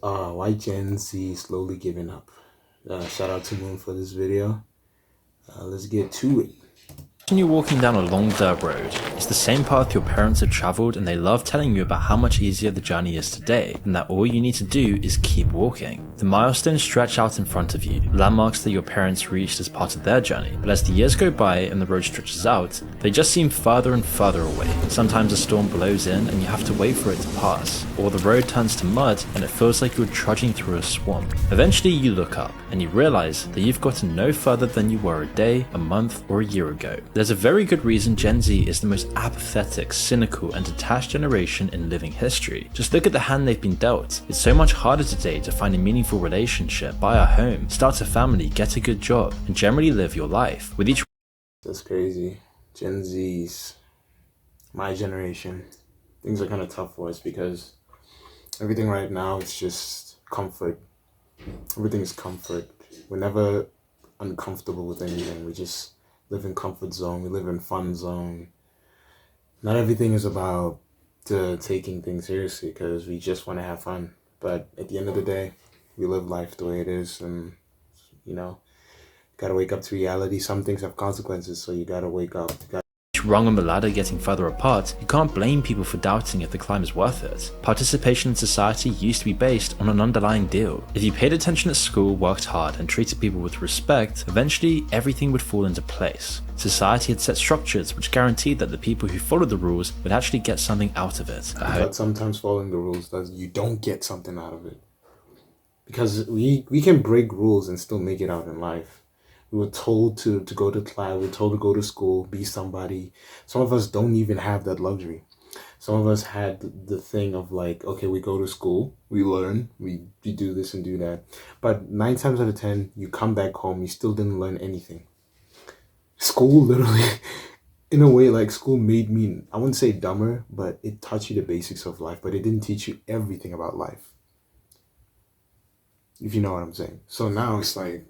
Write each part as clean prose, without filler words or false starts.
Why Gen Z slowly giving up? Shout out to Moon for this video. Let's get to it. Imagine you're walking down a long dirt road. It's the same path your parents have travelled and they love telling you about how much easier the journey is today, and that all you need to do is keep walking. The milestones stretch out in front of you, landmarks that your parents reached as part of their journey, but as the years go by and the road stretches out, they just seem further and further away. Sometimes a storm blows in and you have to wait for it to pass, or the road turns to mud and it feels like you're trudging through a swamp. Eventually you look up and you realise that you've gotten no further than you were a day, a month, or a year ago. There's a very good reason Gen Z is the most apathetic, cynical, and detached generation in living history. Just look at the hand they've been dealt. It's so much harder today to find a meaningful relationship, buy a home, start a family, get a good job, and generally live your life. With each That's crazy. Gen Z's, my generation, things are kind of tough for us because everything right now is just comfort. Everything is comfort. We're never uncomfortable with anything. We just live in comfort zone. We live in fun zone. Not everything is about taking things seriously because we just want to have fun. But at the end of the day, we live life the way it is, and gotta wake up to reality. Some things have consequences, so you gotta wake up. rung on the ladder getting further apart, you can't blame people for doubting if the climb is worth it. Participation in society used to be based on an underlying deal. If you paid attention at school, worked hard, and treated people with respect, eventually everything would fall into place. Society had set structures which guaranteed that the people who followed the rules would actually get something out of it. But sometimes following the rules does you don't get something out of it. Because we can break rules and still make it out in life. We were told to go to class, we were told to go to school, be somebody. Some of us don't even have that luxury. Some of us had the thing of like, okay, we go to school, we learn, we do this and do that. But 9 times out of 10, you come back home, you still didn't learn anything. School literally, in a way, like school made me, I wouldn't say dumber, but it taught you the basics of life, but it didn't teach you everything about life. If you know what I'm saying. So now it's like,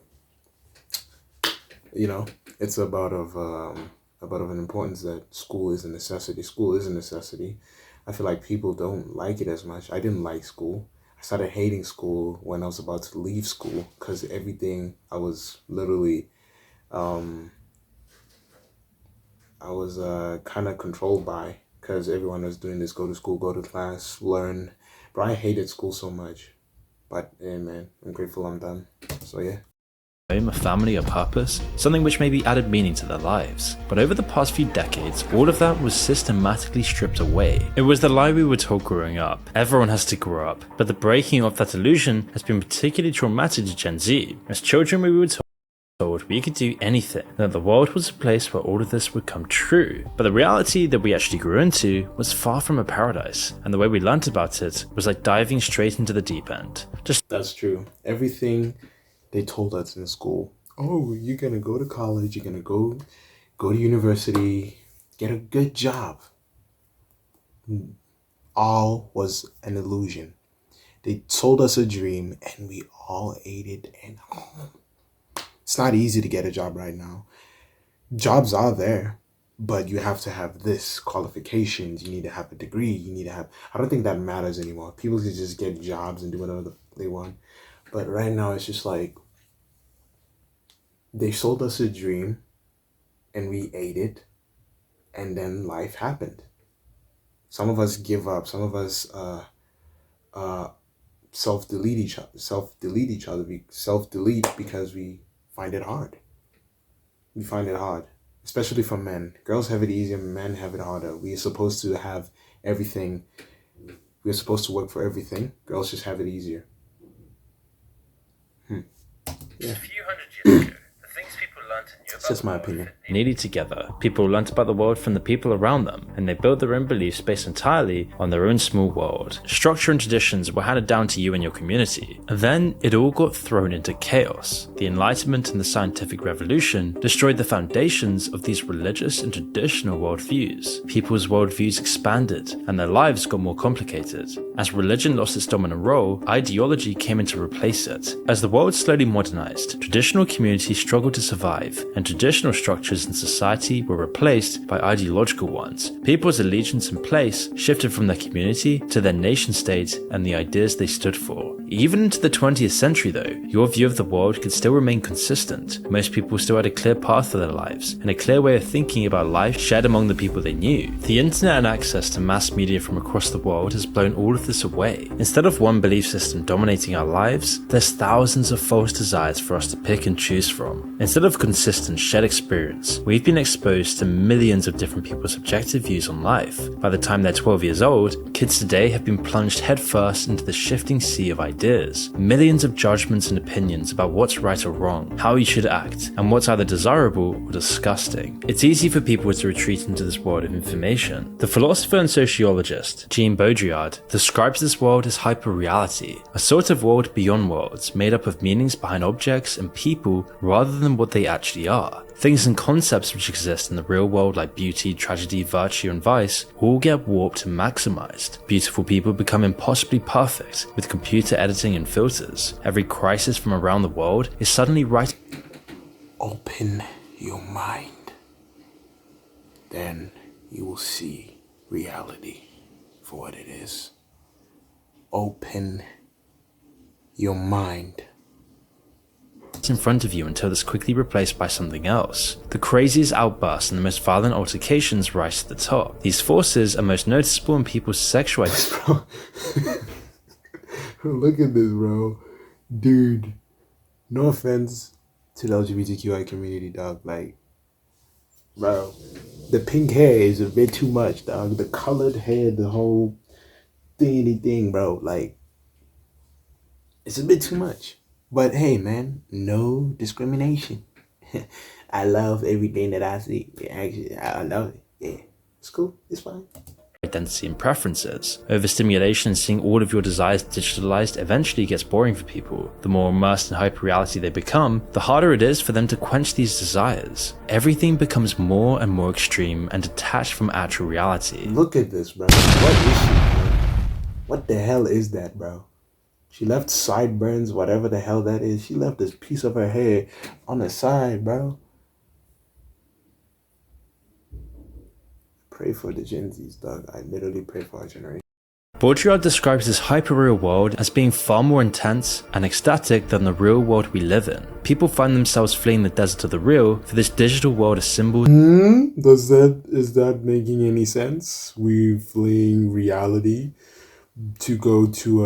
it's about of an importance that school is a necessity. School is a necessity. I feel like people don't like it as much. I didn't like school. I started hating school when I was about to leave school because everything I was literally, I was kind of controlled by because everyone was doing this, go to school, go to class, learn. But I hated school so much. But yeah, man, I'm grateful I'm done. So yeah. Home, a family, a purpose, something which maybe added meaning to their lives. But over the past few decades, all of that was systematically stripped away. It was the lie we were told growing up. Everyone has to grow up. But the breaking of that illusion has been particularly traumatic to Gen Z. As children, we were told we could do anything, that the world was a place where all of this would come true. But the reality that we actually grew into was far from a paradise, and the way we learnt about it was like diving straight into the deep end. That's true. Everything they told us in school, oh, you're gonna go to college, you're gonna go to university, get a good job. All was an illusion. They told us a dream and we all ate it, and it's not easy to get a job right now. Jobs are there, but you have to have this qualifications, you need to have a degree, you need to have, I don't think that matters anymore. People can just get jobs and do whatever they want. But right now it's just like they sold us a dream and we ate it, and then life happened. Some of us give up, some of us self-delete because we find it hard. We find it hard, especially for men. Girls have it easier, men have it harder. We are supposed to have everything. We're supposed to work for everything. Girls just have it easier. Yeah. A few hundred years ago, the things people learnt and knew about it's just my opinion. Nearly together, people learnt about the world from the people around them, and they built their own beliefs based entirely on their own small world. Structure and traditions were handed down to you and your community. And then it all got thrown into chaos. The Enlightenment and the Scientific Revolution destroyed the foundations of these religious and traditional worldviews. People's worldviews expanded, and their lives got more complicated. As religion lost its dominant role, ideology came in to replace it. As the world slowly modernized, traditional communities struggled to survive, and traditional structures in society were replaced by ideological ones. People's allegiance and place shifted from their community to their nation state and the ideas they stood for. Even into the 20th century though, your view of the world could still remain consistent. Most people still had a clear path for their lives, and a clear way of thinking about life shared among the people they knew. The internet and access to mass media from across the world has blown all of this away. Instead of one belief system dominating our lives, there's thousands of false desires for us to pick and choose from. Instead of consistent shared experience, we've been exposed to millions of different people's objective views on life. By the time they're 12 years old, kids today have been plunged headfirst into the shifting sea of ideas. Millions of judgments and opinions about what's right or wrong, how you should act, and what's either desirable or disgusting. It's easy for people to retreat into this world of information. The philosopher and sociologist Jean Baudrillard describes this world as hyperreality, a sort of world beyond worlds, made up of meanings behind objects and people rather than what they actually are. Things and concepts which exist in the real world like beauty, tragedy, virtue and vice all get warped and maximized. Beautiful people become impossibly perfect with computer editing and filters. Every crisis from around the world is suddenly right. Open your mind. Then you will see reality for what it is. Open your mind. In front of you until it's quickly replaced by something else. The craziest outbursts and the most violent altercations rise to the top. These forces are most noticeable in people's sexual Bro. Look at this, bro. Dude, no offense to the LGBTQI community, dog. Like, bro, the pink hair is a bit too much, dog. The colored hair, the whole thing, bro. Like, it's a bit too much. But hey, man, no discrimination. I love everything that I see. Actually, I love it. Yeah, it's cool. It's fine. Identity and preferences. Overstimulation and seeing all of your desires digitalized eventually gets boring for people. The more immersed in hyperreality they become, the harder it is for them to quench these desires. Everything becomes more and more extreme and detached from actual reality. Look at this, bro. What is she, bro? What the hell is that, bro? She left sideburns, whatever the hell that is. She left this piece of her hair on the side, bro. Pray for the Gen Zs, dog. I literally pray for our generation. Baudrillard describes this hyperreal world as being far more intense and ecstatic than the real world we live in. People find themselves fleeing the desert of the real for this digital world of symbols. Is that making any sense? We fleeing reality to go to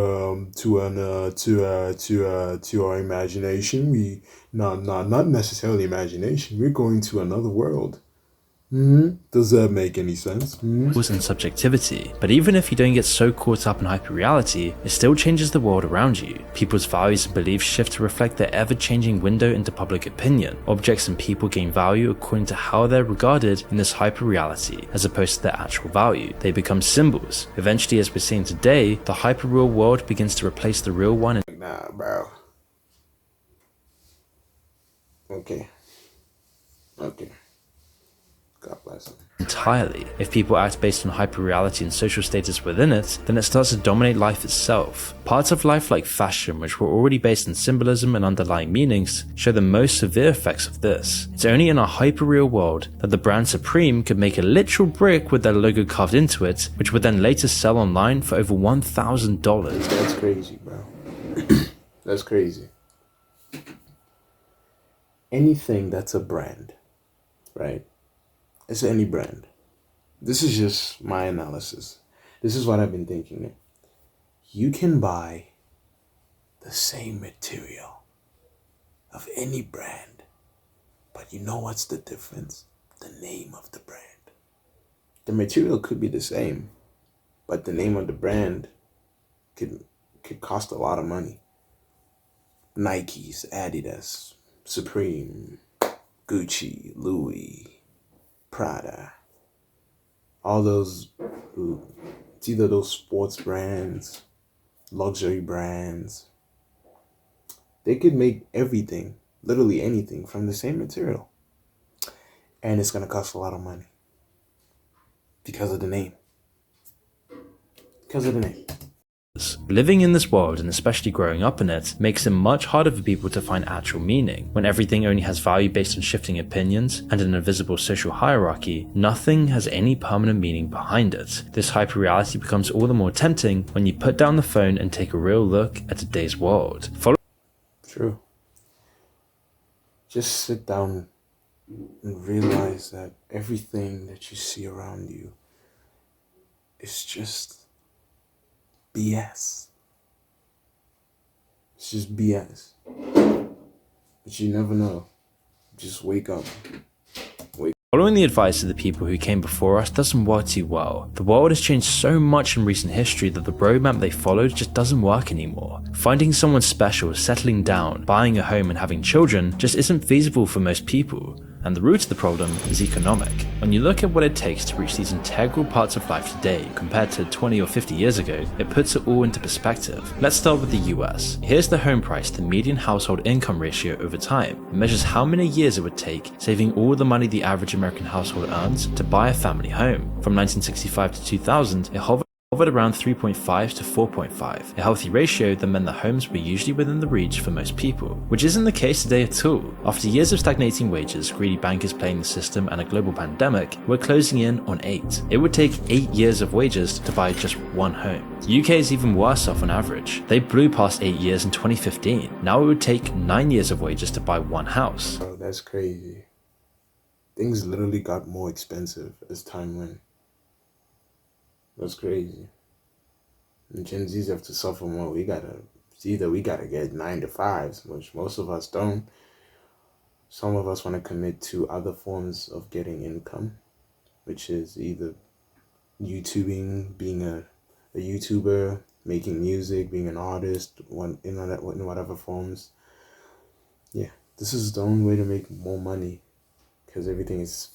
our imagination. We not necessarily imagination. We're going to another world. Does that make any sense? And subjectivity. But even if you don't get so caught up in hyperreality, it still changes the world around you. People's values and beliefs shift to reflect their ever-changing window into public opinion. Objects and people gain value according to how they're regarded in this hyperreality, as opposed to their actual value. They become symbols. Eventually, as we're seeing today, the hyperreal world begins to replace the real one. Nah, bro. Okay. God bless them. Entirely. If people act based on hyperreality and social status within it, then it starts to dominate life itself. Parts of life like fashion, which were already based on symbolism and underlying meanings, show the most severe effects of this. It's only in a hyperreal world that the brand Supreme could make a literal brick with their logo carved into it, which would then later sell online for over $1,000. That's crazy, bro. That's crazy. Anything that's a brand, right? It's any brand. This is just my analysis. This is what I've been thinking. You can buy the same material of any brand, but you know what's the difference? The name of the brand. The material could be the same, but the name of the brand could cost a lot of money. Nikes, Adidas, Supreme, Gucci, Louis, Prada, all those, it's either those sports brands, luxury brands. They could make everything, literally anything, from the same material. And it's going to cost a lot of money. Because of the name. Living in this world, and especially growing up in it, makes it much harder for people to find actual meaning. When everything only has value based on shifting opinions and an invisible social hierarchy, nothing has any permanent meaning behind it. This hyperreality becomes all the more tempting when you put down the phone and take a real look at today's world. True. Just sit down and realize that everything that you see around you is just BS. It's just BS. But you never know. Just wake up. Following the advice of the people who came before us doesn't work too well. The world has changed so much in recent history that the roadmap they followed just doesn't work anymore. Finding someone special, settling down, buying a home and having children just isn't feasible for most people. And the root of the problem is economic. When you look at what it takes to reach these integral parts of life today compared to 20 or 50 years ago, it puts it all into perspective. Let's start with the US. Here's the home price to median household income ratio over time. It measures how many years it would take, saving all the money the average American household earns, to buy a family home. From 1965 to 2000, it hovered around 3.5 to 4.5, a healthy ratio that meant that homes were usually within the reach for most people, which isn't the case today at all. After years of stagnating wages, greedy bankers playing the system, and a global pandemic, we're closing in on 8. It would take 8 years of wages to buy just one home. The UK is even worse off on average. They blew past 8 years in 2015. Now it would take 9 years of wages to buy one house. Oh, that's crazy. Things literally got more expensive as time went. That's crazy. And Gen Zs have to suffer more. It's either we gotta get 9 to 5s, which most of us don't. Some of us want to commit to other forms of getting income, which is either YouTubing, being a YouTuber, making music, being an artist, in whatever forms. Yeah, this is the only way to make more money, because everything is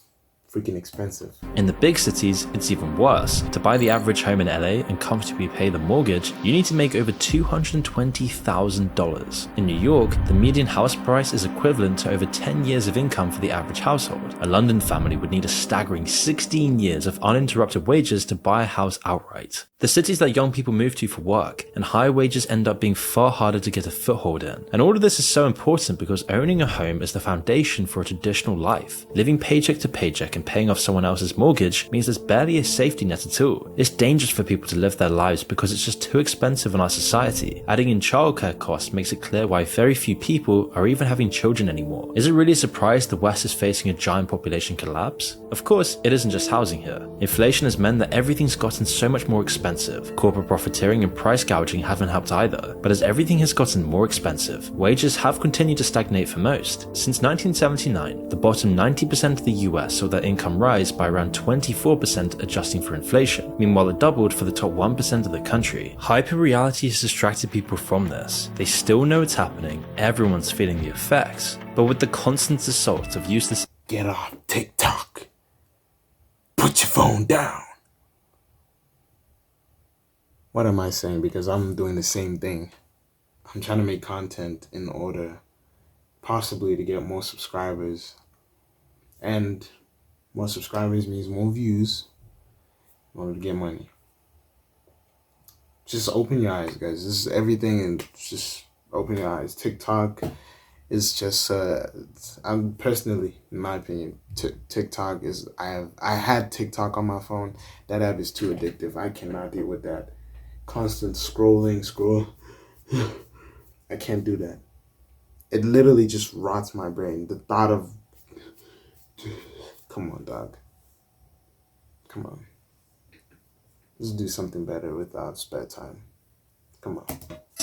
freaking expensive. In the big cities, it's even worse. To buy the average home in LA and comfortably pay the mortgage, you need to make over $220,000. In New York, the median house price is equivalent to over 10 years of income for the average household. A London family would need a staggering 16 years of uninterrupted wages to buy a house outright. The cities that young people move to for work, and higher wages end up being far harder to get a foothold in. And all of this is so important because owning a home is the foundation for a traditional life. Living paycheck to paycheck and paying off someone else's mortgage means there's barely a safety net at all. It's dangerous for people to live their lives because it's just too expensive in our society. Adding in childcare costs makes it clear why very few people are even having children anymore. Is it really a surprise the West is facing a giant population collapse? Of course, it isn't just housing here. Inflation has meant that everything's gotten so much more expensive. Corporate profiteering and price gouging haven't helped either. But as everything has gotten more expensive, wages have continued to stagnate for most. Since 1979, the bottom 90% of the US saw their income rise by around 24% adjusting for inflation. Meanwhile, it doubled for the top 1% of the country. Hyperreality has distracted people from this. They still know it's happening, everyone's feeling the effects, but with the constant assault of useless Get off TikTok. Put your phone down. What am I saying? Because I'm doing the same thing. I'm trying to make content in order possibly to get more subscribers. And more subscribers means more views in order to get money. Just open your eyes, guys. This is everything, and just open your eyes. TikTok is just, I'm personally, in my opinion, TikTok is, I had TikTok on my phone. That app is too addictive. I cannot deal with that. Constant scroll. I can't do that. It literally just rots my brain. The thought of, come on, dog. Come on. Let's do something better with our spare time. Come on.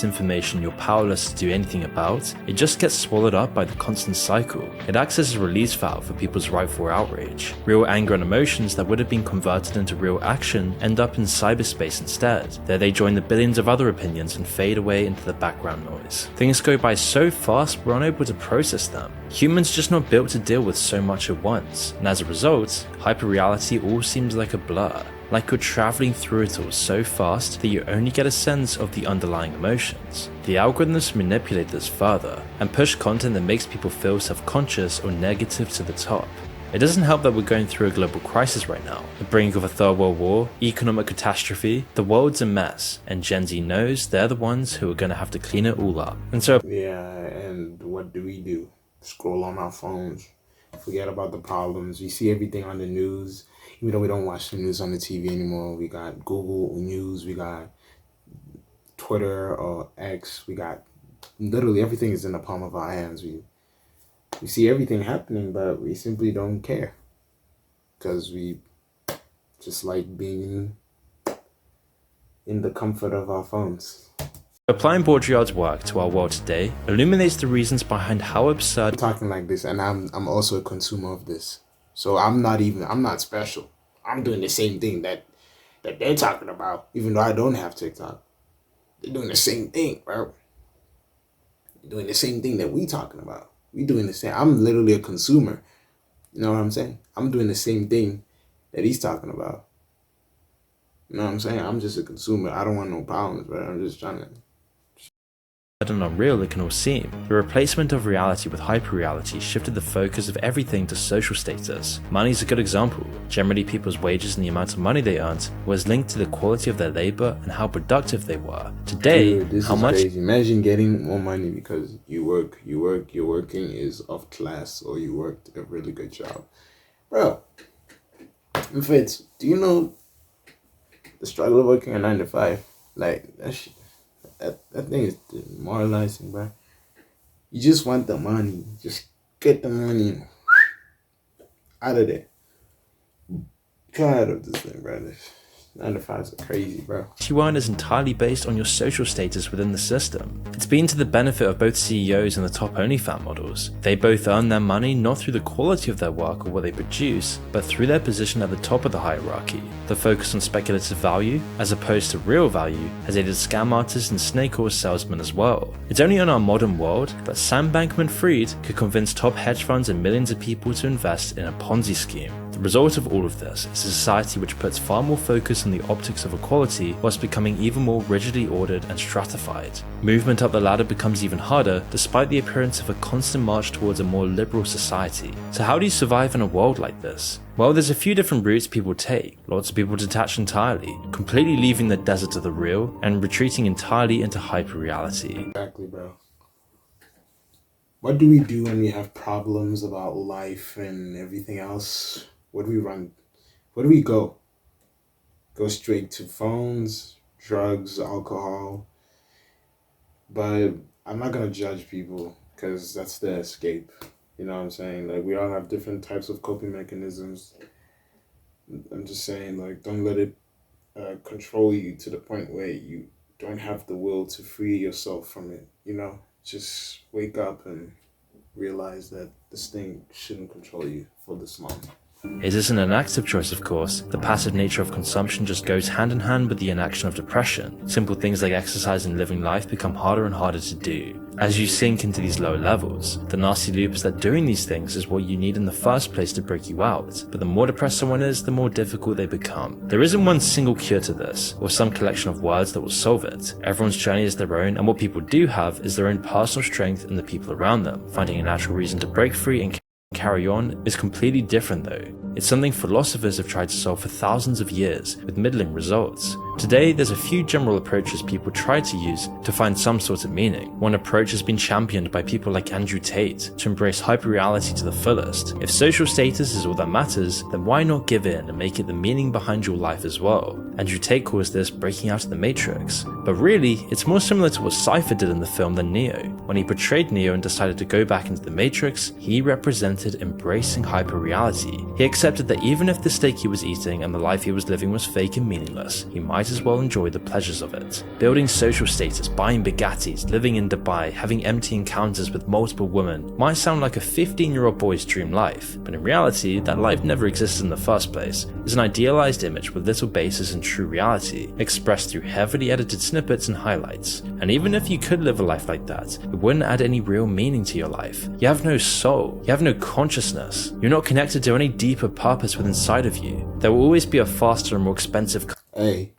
information you're powerless to do anything about, it just gets swallowed up by the constant cycle. It acts as a release valve for people's rightful outrage. Real anger and emotions that would have been converted into real action end up in cyberspace instead. There they join the billions of other opinions and fade away into the background noise. Things go by so fast we're unable to process them. Humans just not built to deal with so much at once, and as a result, hyperreality all seems like a blur. Like you're traveling through it all so fast that you only get a sense of the underlying emotions. The algorithms manipulate this further and push content that makes people feel self-conscious or negative to the top. It doesn't help that we're going through a global crisis right now, the brink of a third world war, economic catastrophe, the world's a mess, and Gen Z knows they're the ones who are going to have to clean it all up. And so, Yeah, and what do? Scroll on our phones, forget about the problems. We see everything on the news, even though we don't watch the news on the TV anymore. We got Google News, we got Twitter or X, we got literally everything is in the palm of our hands. We see everything happening, but we simply don't care because we just like being in the comfort of our phones. applying Baudrillard's work to our world today illuminates the reasons behind how absurd I'm talking like this, and I'm also a consumer of this. So I'm not special. I'm doing the same thing that they're talking about, even though I don't have TikTok. They're doing the same thing, bro. They're doing the same thing that we talking about. We doing the same. I'm literally a consumer. You know what I'm saying? I'm doing the same thing that he's talking about. You know what I'm saying? I'm just a consumer. I don't want no problems, but I'm just trying to. and unreal it can all seem. The replacement of reality with hyper-reality shifted the focus of everything to social status. Money is a good example. Generally, people's wages and the amount of money they earned was linked to the quality of their labor and how productive they were. Today, Dude, this how is much crazy. Imagine getting more money because you're working is of class, or you worked a really good job. Bro, Fitz, do you know the struggle of working a 9 to 5? Like, that thing is demoralizing, bro. You just want the money. Just get the money out of there. Tired of this thing, bro. 9 to 5s are crazy, bro. you earn is entirely based on your social status within the system. It's been to the benefit of both CEOs and the top OnlyFans models. They both earn their money not through the quality of their work or what they produce, but through their position at the top of the hierarchy. The focus on speculative value, as opposed to real value, has aided scam artists and snake oil salesmen as well. It's only in our modern world that Sam Bankman-Fried could convince top hedge funds and millions of people to invest in a Ponzi scheme. The result of all of this is a society which puts far more focus on the optics of equality whilst becoming even more rigidly ordered and stratified. Movement up the ladder becomes even harder despite the appearance of a constant march towards a more liberal society. So how do you survive in a world like this? Well, there's a few different routes people take. Lots of people detach entirely, completely leaving the desert of the real and retreating entirely into hyper-reality. Exactly, bro. What do we do when we have problems about life and everything else? Where do we run? Where do we go? Go straight to phones, drugs, alcohol. But I'm not going to judge people because that's their escape. You know what I'm saying? Like, we all have different types of coping mechanisms. I'm just saying, like, don't let it control you to the point where you don't have the will to free yourself from it. You know, just wake up and realize that this thing shouldn't control you for this long. It isn't an active choice, of course. The passive nature of consumption just goes hand in hand with the inaction of depression. Simple things like exercise and living life become harder and harder to do. As you sink into these lower levels, the nasty loop is that doing these things is what you need in the first place to break you out. But the more depressed someone is, the more difficult they become. There isn't one single cure to this, or some collection of words that will solve it. Everyone's journey is their own, and what people do have is their own personal strength and the people around them. Finding a natural reason to break free and carry on is completely different though. It's something philosophers have tried to solve for thousands of years, with middling results. Today, there's a few general approaches people try to use to find some sort of meaning. One approach has been championed by people like Andrew Tate to embrace hyperreality to the fullest. If social status is all that matters, then why not give in and make it the meaning behind your life as well? Andrew Tate calls this breaking out of the Matrix. But really, it's more similar to what Cypher did in the film than Neo. When he portrayed Neo and decided to go back into the Matrix, he represented embracing hyperreality. He accepted that even if the steak he was eating and the life he was living was fake and meaningless, he might as well enjoy the pleasures of it. Building social status, buying Bugattis, living in Dubai, having empty encounters with multiple women might sound like a 15-year-old boy's dream life, but in reality, that life never existed in the first place. It's an idealized image with little basis in true reality, expressed through heavily edited snippets and highlights. And even if you could live a life like that, it wouldn't add any real meaning to your life. You have no soul, you have no consciousness, you're not connected to any deeper purpose within inside of you. There will always be a faster and more expensive Hey,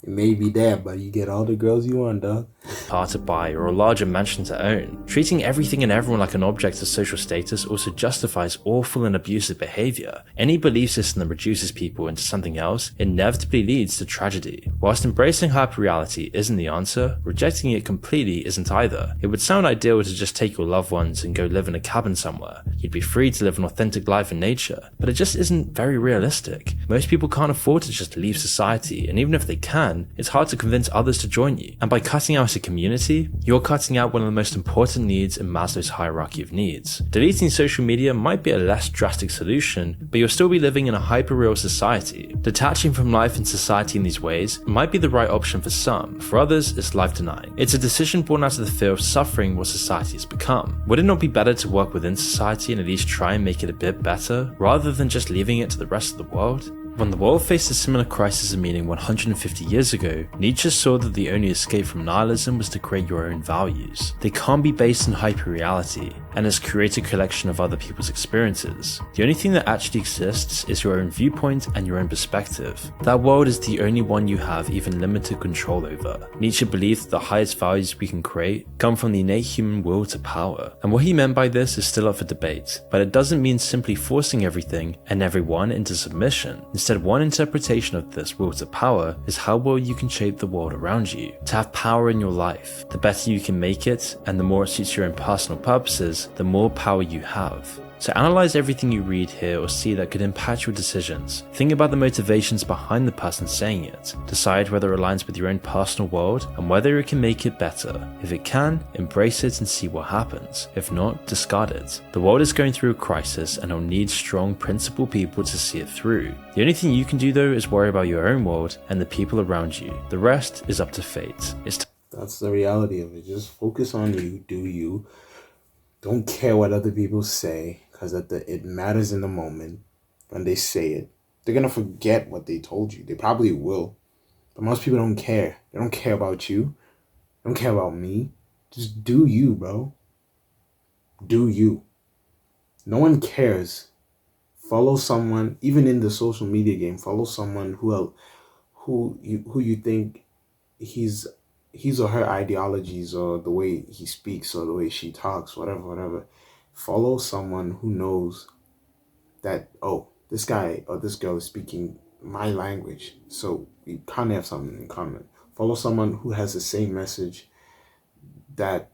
it may be that, but you get all the girls you want, dog. car to buy or a larger mansion to own. Treating everything and everyone like an object of social status also justifies awful and abusive behavior. Any belief system that reduces people into something else inevitably leads to tragedy. Whilst embracing hyperreality isn't the answer, rejecting it completely isn't either. It would sound ideal to just take your loved ones and go live in a cabin somewhere. You'd be free to live an authentic life in nature, but it just isn't very realistic. Most people can't afford to just leave society, and even if they can, it's hard to convince others to join you. And by cutting out a community, you're cutting out one of the most important needs in Maslow's hierarchy of needs. Deleting social media might be a less drastic solution, but you'll still be living in a hyperreal society. Detaching from life and society in these ways might be the right option for some. For others, it's life denying. It's a decision born out of the fear of suffering what society has become. Would it not be better to work within society and at least try and make it a bit better, rather than just leaving it to the rest of the world? When the world faced a similar crisis of meaning 150 years ago, Nietzsche saw that the only escape from nihilism was to create your own values. They can't be based on hyperreality, and as create a collection of other people's experiences. The only thing that actually exists is your own viewpoint and your own perspective. That world is the only one you have even limited control over. Nietzsche believed that the highest values we can create come from the innate human will to power, and what he meant by this is still up for debate, but it doesn't mean simply forcing everything and everyone into submission. Instead, one interpretation of this will to power is how well you can shape the world around you. To have power in your life, the better you can make it, and the more it suits your own personal purposes, the more power you have. So analyze everything you read, hear, or see that could impact your decisions. Think about the motivations behind the person saying it. Decide whether it aligns with your own personal world and whether it can make it better. If it can, embrace it and see what happens. If not, discard it. The world is going through a crisis and it'll need strong, principled people to see it through. The only thing you can do though is worry about your own world and the people around you. The rest is up to fate. That's the reality of it. Just focus on you, do you. Don't care what other people say, because it matters in the moment when they say it. They're going to forget what they told you. They probably will. But most people don't care. They don't care about you. They don't care about me. Just do you, bro. Do you. No one cares. Follow someone, even in the social media game, follow someone who you think his or her ideologies or the way he speaks or the way she talks, whatever. Follow someone who knows that, oh, this guy or this girl is speaking my language, so we kind of have something in common. Follow someone who has the same message that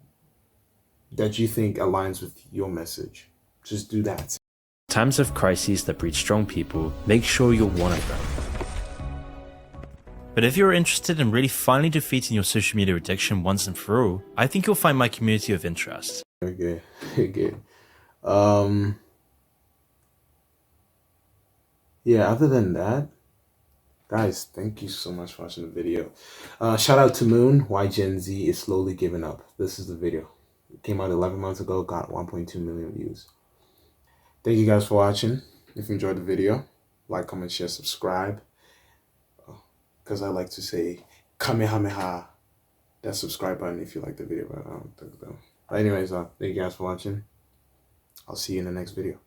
you think aligns with your message. Just do that. Times of crises that breed strong people, make sure you're one of them. But if you're interested in really finally defeating your social media addiction once and for all, I think you'll find my community of interest. Okay. Yeah, other than that, guys, thank you so much for watching the video. Shout out to Moon, why Gen Z is slowly giving up. This is the video. It came out 11 months ago, got 1.2 million views. Thank you guys for watching. If you enjoyed the video, like, comment, share, subscribe. Because I like to say Kamehameha, that subscribe button if you like the video, but I don't think so. But anyways, thank you guys for watching. I'll see you in the next video.